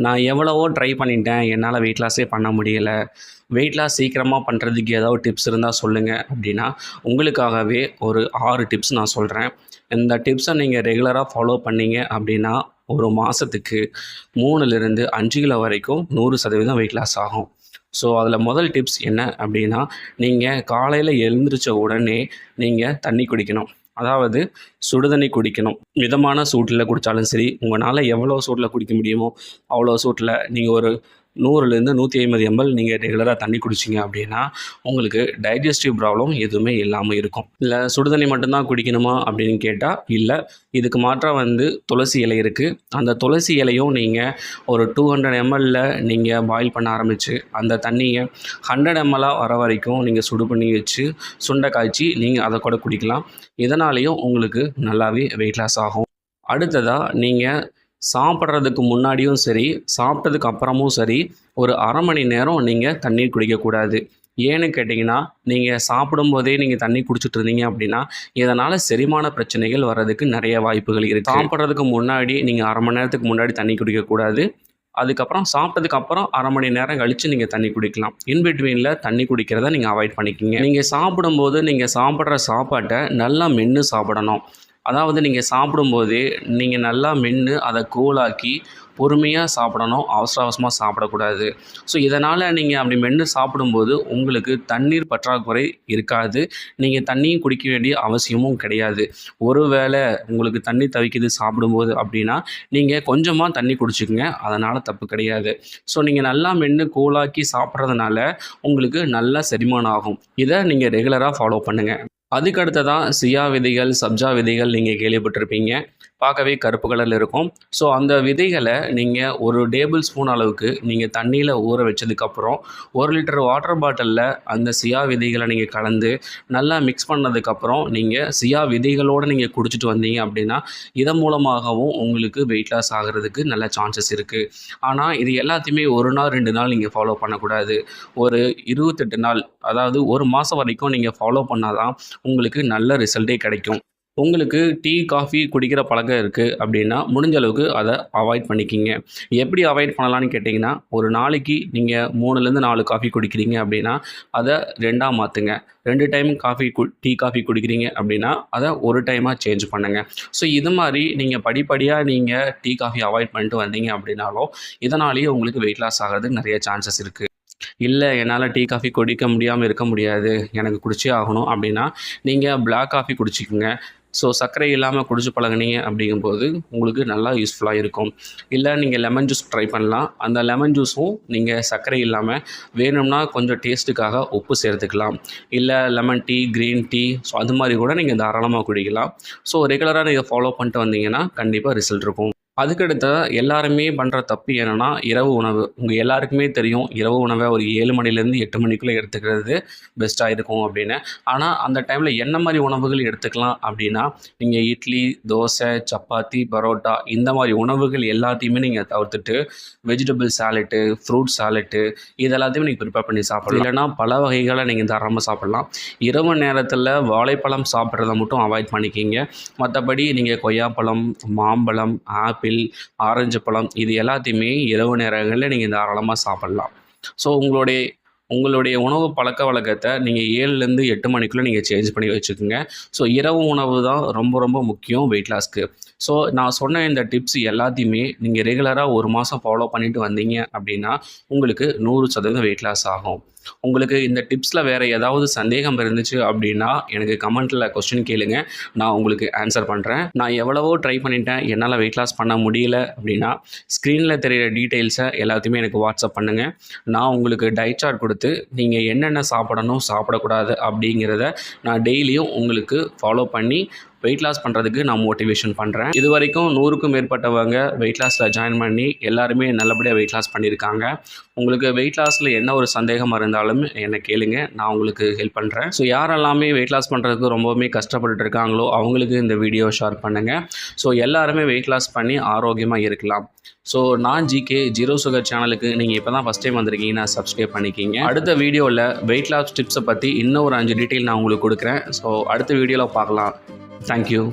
நான் எவ்வளவோ ட்ரை பண்ணிட்டேன். என்னால் வெயிட் லாஸே பண்ண முடியல. வெயிட் லாஸ் சீக்கிரமா பண்ணுறதுக்கு ஏதாவது டிப்ஸ் இருந்தால் சொல்லுங்கள் அப்படின்னா, உங்களுக்காகவே ஒரு 6 டிப்ஸ் நான் சொல்கிறேன். இந்த டிப்ஸை நீங்கள் ரெகுலராக ஃபாலோ பண்ணீங்க அப்படின்னா, ஒரு மாதத்துக்கு 3லிருந்து 5 கிலோ வரைக்கும் 100% வெயிட் லாஸ் ஆகும். ஸோ அதில் முதல் டிப்ஸ் என்ன அப்படின்னா, நீங்கள் காலையில் எழுந்திரிச்ச உடனே நீங்கள் தண்ணி குடிக்கணும். அதாவது சுடுதண்ணி குடிக்கணும். மிதமான சூட்டில் குடித்தாலும் சரி, உங்களால் எவ்வளோ சூட்டில் குடிக்க முடியுமோ அவ்வளோ சூட்டில் நீங்கள் ஒரு 100லேருந்து 150 ml நீங்கள் ரெகுலராக தண்ணி குடிச்சிங்க அப்படின்னா, உங்களுக்கு டைஜஸ்டிவ் ப்ராப்ளம் எதுவுமே இல்லாமல் இருக்கும். இல்லை சுடுதண்ணி மட்டும்தான் குடிக்கணுமா அப்படின்னு கேட்டால், இல்லை. இதுக்கு மாற்றாக துளசி இலை இருக்குது. அந்த துளசி இலையும் நீங்கள் ஒரு 200 mlல நீங்கள் பாயில் பண்ண ஆரம்பித்து, அந்த தண்ணியை 100 ml வர வரைக்கும் நீங்கள் சுடு பண்ணி வச்சு சுண்டை காய்ச்சி நீங்கள் அதை கூட குடிக்கலாம். இதனாலேயும் உங்களுக்கு நல்லாவே வெயிட் லாஸ் ஆகும். அடுத்ததாக நீங்கள் சாப்பிட்றதுக்கு முன்னாடியும் சரி, சாப்பிட்டதுக்கு அப்புறமும் சரி, ஒரு அரை மணி நேரம் நீங்கள் தண்ணீர் குடிக்கக்கூடாது. ஏன்னு கேட்டிங்கன்னா, நீங்கள் சாப்பிடும்போதே நீங்கள் தண்ணி குடிச்சிட்டு இருந்தீங்க அப்படின்னா, இதனால் செரிமான பிரச்சனைகள் வர்றதுக்கு நிறைய வாய்ப்புகள் இருக்குது. சாப்பிட்றதுக்கு முன்னாடி நீங்கள் அரை மணி நேரத்துக்கு முன்னாடி தண்ணி குடிக்கக்கூடாது. அதுக்கப்புறம் சாப்பிட்டதுக்கு அப்புறம் அரை மணி நேரம் கழித்து நீங்கள் தண்ணி குடிக்கலாம். இன்பிட்வீனில் தண்ணி குடிக்கிறத நீங்கள் அவாய்ட் பண்ணிக்கிங்க. நீங்கள் சாப்பிடும்போது நீங்கள் சாப்பிட்ற சாப்பாட்டை நல்லா மென்று சாப்பிடணும். அதாவது நீங்கள் சாப்பிடும்போதே நீங்கள் நல்லா மென்று அதை கூலாக்கி பொறுமையாக சாப்பிடணும். அவசர அவசரமாக சாப்பிடக்கூடாது. ஸோ இதனால் நீங்கள் அப்படி மென்று சாப்பிடும்போது உங்களுக்கு தண்ணீர் பற்றாக்குறை இருக்காது. நீங்கள் தண்ணியும் குடிக்க வேண்டிய அவசியமும் கிடையாது. ஒருவேளை உங்களுக்கு தண்ணி தவிக்குது சாப்பிடும்போது அப்படின்னா, நீங்கள் கொஞ்சமாக தண்ணி குடிச்சுக்குங்க. அதனால் தப்பு கிடையாது. ஸோ நீங்கள் நல்லா மென்று கூலாக்கி சாப்பிட்றதுனால உங்களுக்கு நல்லா செரிமானம் ஆகும். இதை நீங்கள் ரெகுலராக ஃபாலோ பண்ணுங்கள். அதுக்கு அடுத்ததாக சியா விதைகள், சப்ஜா விதைகள் நீங்கள் கேள்விப்பட்டிருப்பீங்க. பார்க்கவே கருப்பு கலரில் இருக்கும். ஸோ அந்த விதைகளை நீங்கள் ஒரு டேபிள் ஸ்பூன் அளவுக்கு நீங்கள் தண்ணியில் ஊற வச்சதுக்கப்புறம் 1 லிட்டர் வாட்டர் பாட்டிலில் அந்த சியா விதைகளை நீங்கள் கலந்து நல்லா மிக்ஸ் பண்ணதுக்கப்புறம் நீங்கள் சியா விதைகளோடு நீங்கள் குடிச்சிட்டு வந்தீங்க அப்படின்னா, இதன் மூலமாகவும் உங்களுக்கு வெயிட் லாஸ் ஆகிறதுக்கு நல்ல சான்சஸ் இருக்குது. ஆனால் இது எல்லாத்தையுமே 1 நாள் 2 நாள் நீங்கள் ஃபாலோ பண்ணக்கூடாது. ஒரு 28 நாள், அதாவது ஒரு மாதம் வரைக்கும் நீங்கள் ஃபாலோ பண்ணால் தான் உங்களுக்கு நல்ல ரிசல்ட்டே கிடைக்கும். உங்களுக்கு டீ, காஃபி குடிக்கிற பழக்கம் இருக்குது அப்படின்னா, முடிஞ்ச அளவுக்கு அதை அவாய்ட் பண்ணிக்கிங்க. எப்படி அவாய்ட் பண்ணலான்னு கேட்டிங்கன்னா, ஒரு நாளைக்கு நீங்கள் 3லேருந்து 4 காஃபி குடிக்கிறீங்க அப்படின்னா, அதை 2ஆக மாற்றுங்க. 2 டைம் டீ, காஃபி குடிக்கிறீங்க அப்படின்னா, அதை 1 டைமாக சேஞ்ச் பண்ணுங்கள். ஸோ இது மாதிரி நீங்கள் படிப்படியாக நீங்கள் டீ, காஃபி அவாய்ட் பண்ணிட்டு வந்தீங்க அப்படின்னாலும், இதனாலேயே உங்களுக்கு வெயிட் லாஸ் ஆகிறதுக்கு நிறைய சான்சஸ் இருக்குது. இல்லை என்னால் டீ, காஃபி குடிக்க முடியாமல் இருக்க முடியாது, எனக்கு குடிச்சே ஆகணும் அப்படின்னா, நீங்கள் பிளாக் காஃபி குடிச்சிக்கோங்க. ஸோ சர்க்கரை இல்லாமல் குடிச்சு பழகுனீங்க அப்படிங்கும்போது உங்களுக்கு நல்லா யூஸ்ஃபுல்லாக இருக்கும். இல்லை நீங்கள் லெமன் ஜூஸ் ட்ரை பண்ணலாம். அந்த லெமன் ஜூஸும் நீங்கள் சர்க்கரை இல்லாமல் வேணும்னா கொஞ்சம் டேஸ்ட்டுக்காக உப்பு சேர்த்துக்கலாம். இல்லை lemon tea, green tea, so அது மாதிரி கூட நீங்கள் தாராளமாக குடிக்கலாம். ஸோ ரெகுலராக நீங்கள் ஃபாலோ பண்ணிட்டு வந்தீங்கன்னா கண்டிப்பாக ரிசல்ட் இருக்கும். அதுக்கடுத்த எல்லாருமே பண்ணுற தப்பு என்னென்னா, இரவு உணவு. உங்கள் எல்லாருக்குமே தெரியும், இரவு உணவை ஒரு 7 மணிலேருந்து 8 மணிக்குள்ளே எடுத்துக்கிறது பெஸ்ட்டாக இருக்கும் அப்படின்னு. ஆனால் அந்த டைமில் என்ன மாதிரி உணவுகள் எடுத்துக்கலாம் அப்படின்னா, நீங்கள் இட்லி, தோசை, சப்பாத்தி, பரோட்டா இந்த மாதிரி உணவுகள் எல்லாத்தையுமே நீங்கள் தவிர்த்துட்டு வெஜிடபிள் சாலட்டு, ஃப்ரூட் சாலட்டு இது எல்லாத்தையுமே நீங்கள் ப்ரிப்பேர் பண்ணி சாப்பிடலாம். இல்லைனா பல வகைகளை நீங்கள் தாராளமாக சாப்பிட்லாம். இரவு நேரத்தில் வாழைப்பழம் சாப்பிட்றத மட்டும் அவாய்ட் பண்ணிக்கிங்க. மற்றபடி நீங்கள் கொய்யாப்பழம், மாம்பழம், ஆப்பிள், ஆரஞ்சு பழம் இது எல்லாத்தையுமே இரவு நேரங்களில் நீங்கள் தாராளமாக சாப்பிட்லாம். ஸோ உங்களுடைய உணவு பழக்க வழக்கத்தை நீங்கள் 7லேருந்து 8 மணிக்குள்ளே நீங்கள் சேஞ்ச் பண்ணி வச்சுக்கோங்க. ஸோ இரவு உணவு தான் ரொம்ப ரொம்ப முக்கியம் வெயிட் லாஸ்க்கு. ஸோ நான் சொன்ன இந்த டிப்ஸ் எல்லாத்தையுமே நீங்கள் ரெகுலராக ஒரு மாதம் ஃபாலோ பண்ணிட்டு வந்தீங்க அப்படின்னா உங்களுக்கு 100% வெயிட் லாஸ் ஆகும். உங்களுக்கு இந்த டிப்ஸில் வேறு ஏதாவது சந்தேகம் இருந்துச்சு அப்படின்னா எனக்கு கமெண்ட்டில் கொஸ்டின் கேளுங்க, நான் உங்களுக்கு ஆன்சர் பண்ணுறேன். நான் எவ்வளவோ ட்ரை பண்ணிட்டேன், என்னால் வெயிட் லாஸ் பண்ண முடியல அப்படின்னா ஸ்க்ரீனில் தெரிகிற டீட்டெயில்ஸை எல்லாத்தையுமே எனக்கு வாட்ஸ்அப் பண்ணுங்கள். நான் உங்களுக்கு டயட் சார்ட் கொடுத்து நீங்கள் என்னென்ன சாப்பிடணும் சாப்பிடக்கூடாது அப்படிங்கிறத நான் டெய்லியும் உங்களுக்கு ஃபாலோ பண்ணி வெயிட் லாஸ் பண்ணுறதுக்கு நான் மோட்டிவேஷன் பண்ணுறேன். இது வரைக்கும் 100க்கும் மேற்பட்டவங்க வெயிட் லாஸில் ஜாயின் பண்ணி எல்லாருமே நல்லபடியாக வெயிட் லாஸ் பண்ணியிருக்காங்க. உங்களுக்கு வெயிட் லாஸில் என்ன ஒரு சந்தேகமாக இருந்தாலும் என்னை கேளுங்க, நான் உங்களுக்கு ஹெல்ப் பண்ணுறேன். ஸோ யாரெல்லாமே வெயிட் லாஸ் பண்ணுறதுக்கு ரொம்பவுமே கஷ்டப்பட்டு இருக்காங்களோ அவங்களுக்கு இந்த வீடியோ ஷேர் பண்ணுங்கள். ஸோ எல்லாருமே வெயிட் லாஸ் பண்ணி ஆரோக்கியமாக இருக்கலாம். ஸோ நான் ஜிகே ஜீரோ சுகர் சேனலுக்கு நீங்கள் இப்போ தான் ஃபஸ்ட் டைம் வந்திருக்கீங்கன்னா சப்ஸ்கிரைப் பண்ணிக்கிங்க. அடுத்த வீடியோவில் வெயிட் லாஸ் டிப்ஸை பற்றி இன்னும் ஒரு 5 டீட்டெயில் நான் உங்களுக்கு கொடுக்குறேன். ஸோ அடுத்த வீடியோவில் பார்க்கலாம். Thank you.